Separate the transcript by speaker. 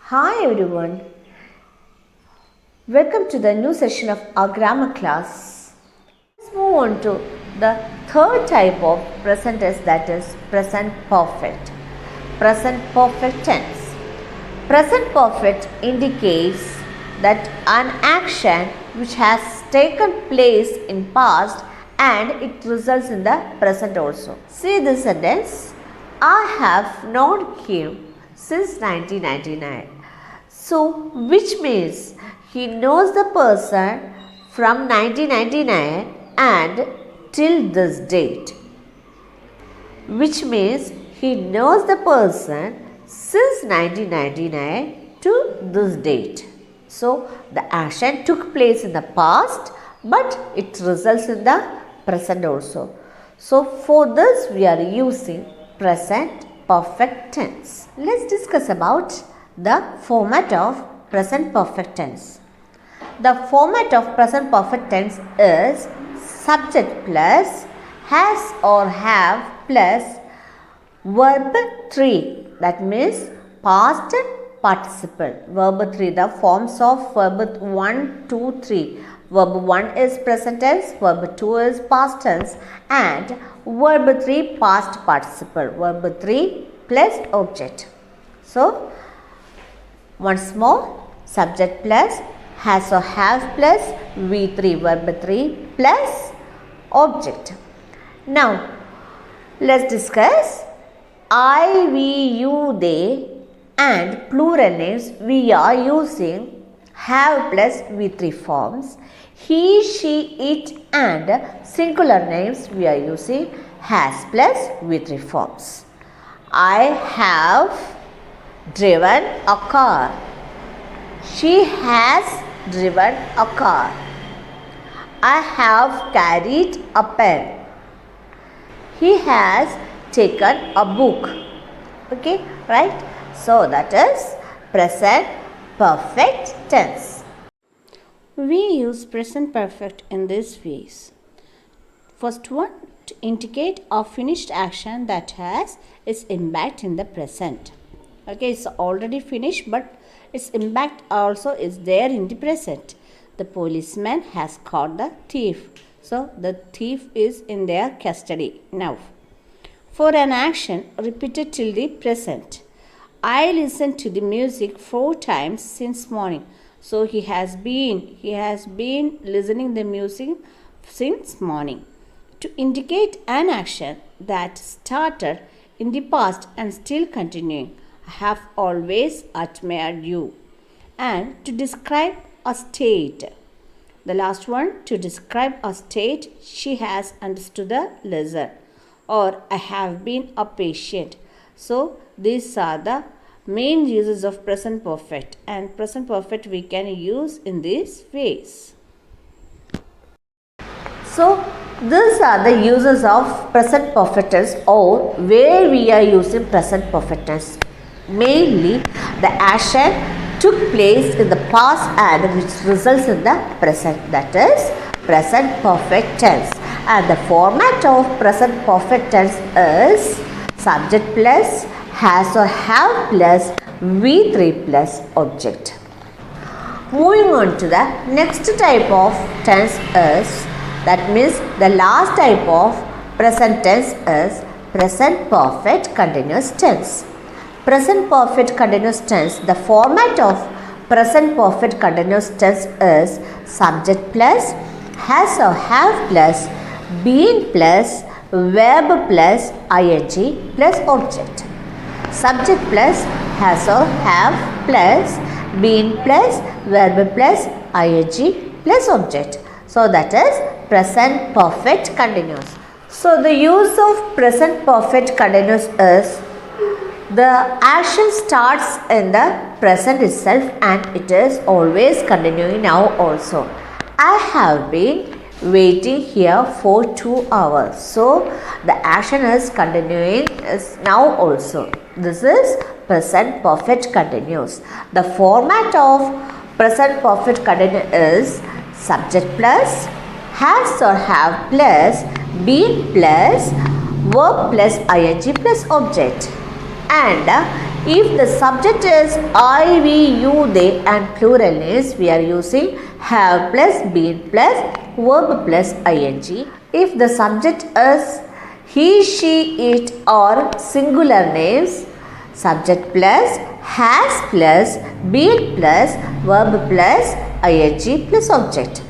Speaker 1: Hi everyone, welcome to the new session of our grammar class. Let's move on to the third type of present tense, that is present perfect. Present perfect tense. Present perfect indicates that an action which has taken place in past and it results in the present also. See this sentence, I have known him since 1999. So, which means he knows the person from 1999 and till this date. Which means he knows the person since 1999 to this date. So, the action took place in the past but it results in the present also. So, for this we are using present perfect tense. Let's discuss about the format of present perfect tense. The format of present perfect tense is subject plus has or have plus verb 3, that means past participle. Verb 3, the forms of verb 1, 2, 3. Verb 1 is present tense, verb 2 is past tense and verb 3 past participle. Verb 3 plus object. So, once more, subject plus has or have plus V3 verb 3 plus object. Now, let's discuss I, we, you, they and plural names we are using have plus V3 forms. He, she, it and singular names we are using has plus V3 forms. I have driven a car. She has driven a car. I have carried a pen. He has taken a book. Okay, right? So that is present perfect tense.
Speaker 2: We use present perfect in these ways. First one, to indicate a finished action that has its impact in the present. Okay, it's already finished but its impact also is there in the present. The policeman has caught the thief. So, the thief is in their custody now. For an action repeated till the present. I listened to the music 4 times since morning. So, he has been listening the music since morning. To indicate an action that started in the past and still continuing. I have always admired you. And to describe a state. The last one, to describe a state she has understood the lesson. Or I have been a patient. So these are the main uses of present perfect. And present perfect we can use in these ways.
Speaker 1: So, these are the uses of present perfect tense or where we are using present perfect tense. Mainly, the action took place in the past and which results in the present, that is present perfect tense. And the format of present perfect tense is subject plus has or have plus V3 plus object. Moving on to the next type of tense is, that means the last type of present tense is present perfect continuous tense. Present perfect continuous tense, the format of present perfect continuous tense is subject plus has or have plus been plus verb plus ing plus object. Subject plus has or have plus been plus verb plus ing plus object. So that is present perfect continuous. So the use of present perfect continuous is the action starts in the present itself and it is always continuing now also. I have been waiting here for 2 hours. So the action is continuing is now also. This is present perfect continuous. The format of present perfect continuous is subject plus has or have plus been plus verb plus ing plus object. And If the subject is I, we, you, they and plural names, we are using have plus been plus verb plus ing. If the subject is he, she, it or singular names, subject plus has plus been plus verb plus ing plus object.